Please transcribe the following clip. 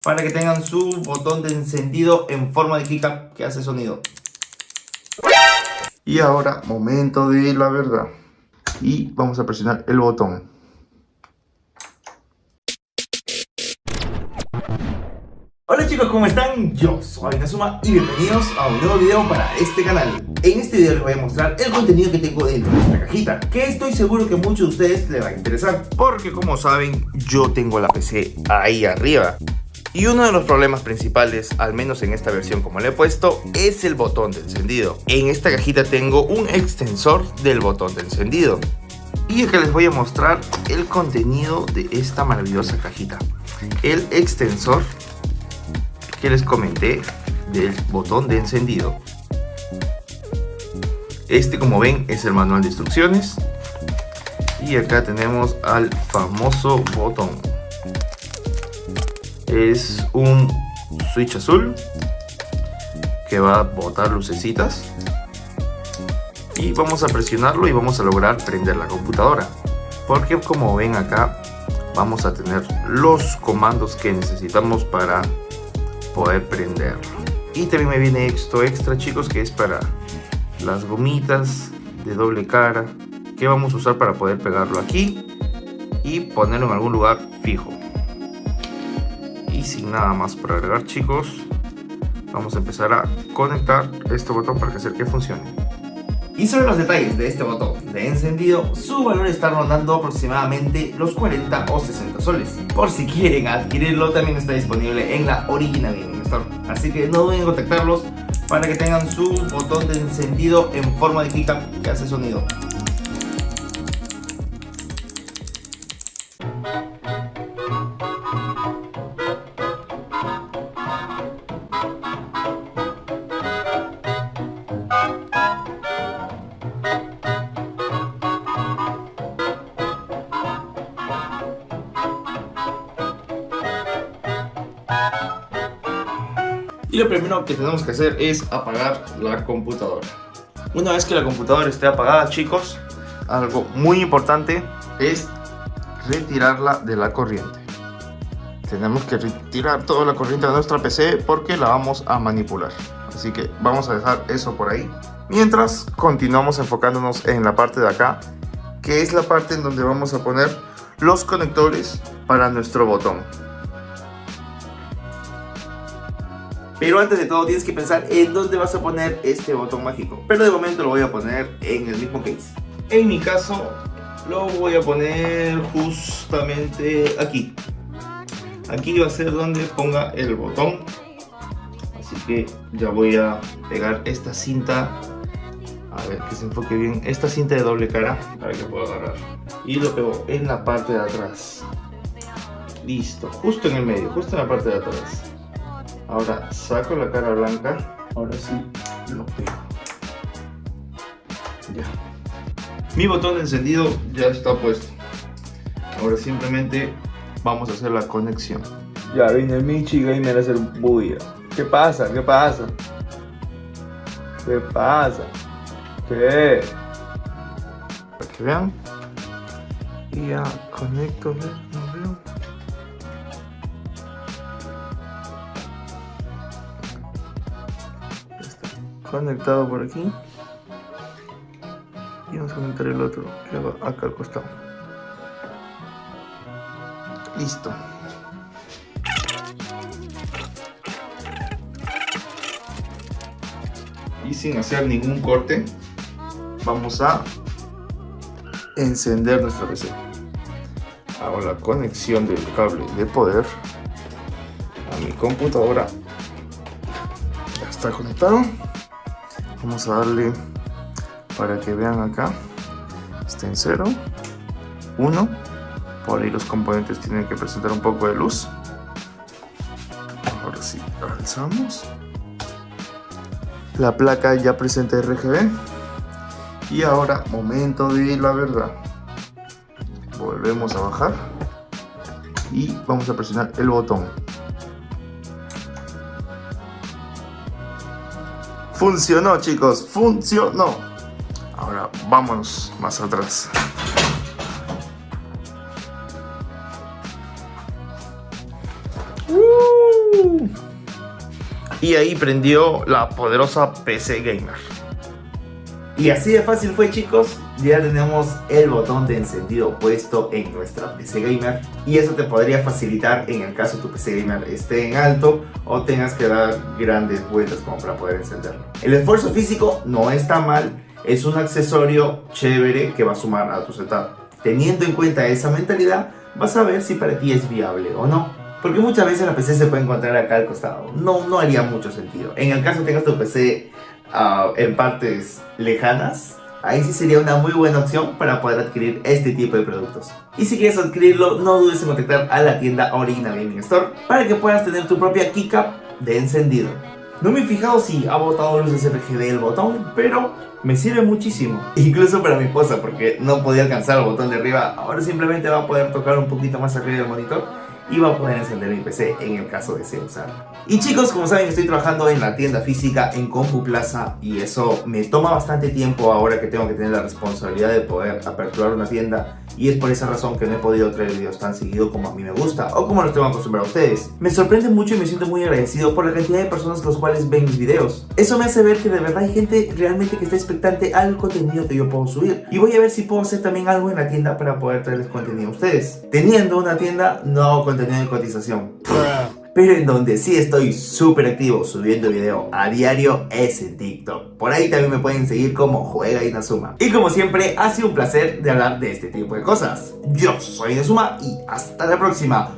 para que tengan su botón de encendido en forma de keycap que hace sonido. Y ahora, momento de la verdad. Y vamos a presionar el botón. Hola chicos, ¿cómo están? Yo soy Inazuma y bienvenidos a un nuevo video para este canal. En este video les voy a mostrar el contenido que tengo dentro de esta cajita, que estoy seguro que a muchos de ustedes les va a interesar, porque como saben, yo tengo la PC ahí arriba. Y uno de los problemas principales, al menos en esta versión como le he puesto, es el botón de encendido. En esta cajita tengo un extensor del botón de encendido. Y acá les voy a mostrar el contenido de esta maravillosa cajita. El extensor que les comenté del botón de encendido. Este, como ven, es el manual de instrucciones. Y acá tenemos al famoso botón. Es un switch azul que va a botar lucecitas. Y vamos a presionarlo y vamos a lograr prender la computadora. Porque como ven acá, vamos a tener los comandos que necesitamos para poder prenderlo. Y también me viene esto extra, chicos, que es para las gomitas de doble cara que vamos a usar para poder pegarlo aquí y ponerlo en algún lugar fijo. Y sin nada más por agregar, chicos, vamos a empezar a conectar este botón para hacer que funcione. Y sobre los detalles de este botón de encendido, su valor está rondando aproximadamente los 40 o 60 soles. Por si quieren adquirirlo, también está disponible en la Original Gaming Store. Así que no duden en contactarlos para que tengan su botón de encendido en forma de keycap que hace sonido. Y lo primero que tenemos que hacer es apagar la computadora. Una vez que la computadora esté apagada, chicos, algo muy importante es retirarla de la corriente. Tenemos que retirar toda la corriente de nuestra PC porque la vamos a manipular. Así que vamos a dejar eso por ahí. Mientras continuamos enfocándonos en la parte de acá, que es la parte en donde vamos a poner los conectores para nuestro botón. Pero antes de todo tienes que pensar en dónde vas a poner este botón mágico. Pero de momento lo voy a poner en el mismo case. En mi caso lo voy a poner justamente aquí. Aquí va a ser donde ponga el botón. Así que ya voy a pegar esta cinta. A ver que se enfoque bien. Esta cinta de doble cara para que pueda agarrar. Y lo pego en la parte de atrás. Listo, justo en el medio, justo en la parte de atrás. Ahora saco la cara blanca, ahora sí lo pego. Ya. Mi botón de encendido ya está puesto. Ahora simplemente vamos a hacer la conexión. Ya viene el Michi Gamer a hacer bulla. ¿Qué pasa? ¿Qué pasa? ¿Qué pasa? ¿Qué? Para que vean. Y ya conecto. No veo. Conectado por aquí y vamos a conectar el otro que va acá al costado. Listo. Y sin hacer ningún corte vamos a encender nuestra PC. Hago la conexión del cable de poder a mi computadora. Ya está conectado. Vamos a darle para que vean acá. Está en 0, 1. Por ahí los componentes tienen que presentar un poco de luz. Ahora sí, alzamos. La placa ya presenta RGB. Y ahora, momento de la verdad. Volvemos a bajar. Y vamos a presionar el botón. Funcionó, chicos, funcionó. Ahora vámonos más atrás. y ahí prendió la poderosa PC Gamer. Y así de fácil fue, chicos. Ya tenemos el botón de encendido puesto en nuestra PC Gamer, y eso te podría facilitar en el caso tu PC Gamer esté en alto o tengas que dar grandes vueltas como para poder encenderlo. El esfuerzo físico no está mal, es un accesorio chévere que va a sumar a tu setup. Teniendo en cuenta esa mentalidad, vas a ver si para ti es viable o no. Porque muchas veces la PC se puede encontrar acá al costado. No haría mucho sentido. En el caso tengas tu PC en partes lejanas, ahí sí sería una muy buena opción para poder adquirir este tipo de productos. Y si quieres adquirirlo, no dudes en contactar a la tienda Original Gaming Store para que puedas tener tu propia keycap de encendido. No me he fijado si ha botado luces RGB el botón, pero me sirve muchísimo. Incluso para mi esposa, porque no podía alcanzar el botón de arriba. Ahora simplemente va a poder tocar un poquito más arriba del monitor y va a poder encender mi PC en el caso desee usarlo. Y chicos, como saben, estoy trabajando en la tienda física en CompuPlaza, y eso me toma bastante tiempo ahora que tengo que tener la responsabilidad de poder aperturar una tienda, y es por esa razón que no he podido traer videos tan seguido como a mí me gusta o como los tengo acostumbrado a ustedes. Me sorprende mucho y me siento muy agradecido por la cantidad de personas los cuales ven mis videos. Eso me hace ver que de verdad hay gente realmente que está expectante al contenido que yo puedo subir, y voy a ver si puedo hacer también algo en la tienda para poder traerles contenido a ustedes. Teniendo una tienda, no hago contenido de cotización, pero en donde sí estoy súper activo subiendo video a diario es en TikTok. Por ahí también me pueden seguir como Juega Inazuma. Y como siempre, ha sido un placer de hablar de este tipo de cosas. Yo soy Inazuma y hasta la próxima.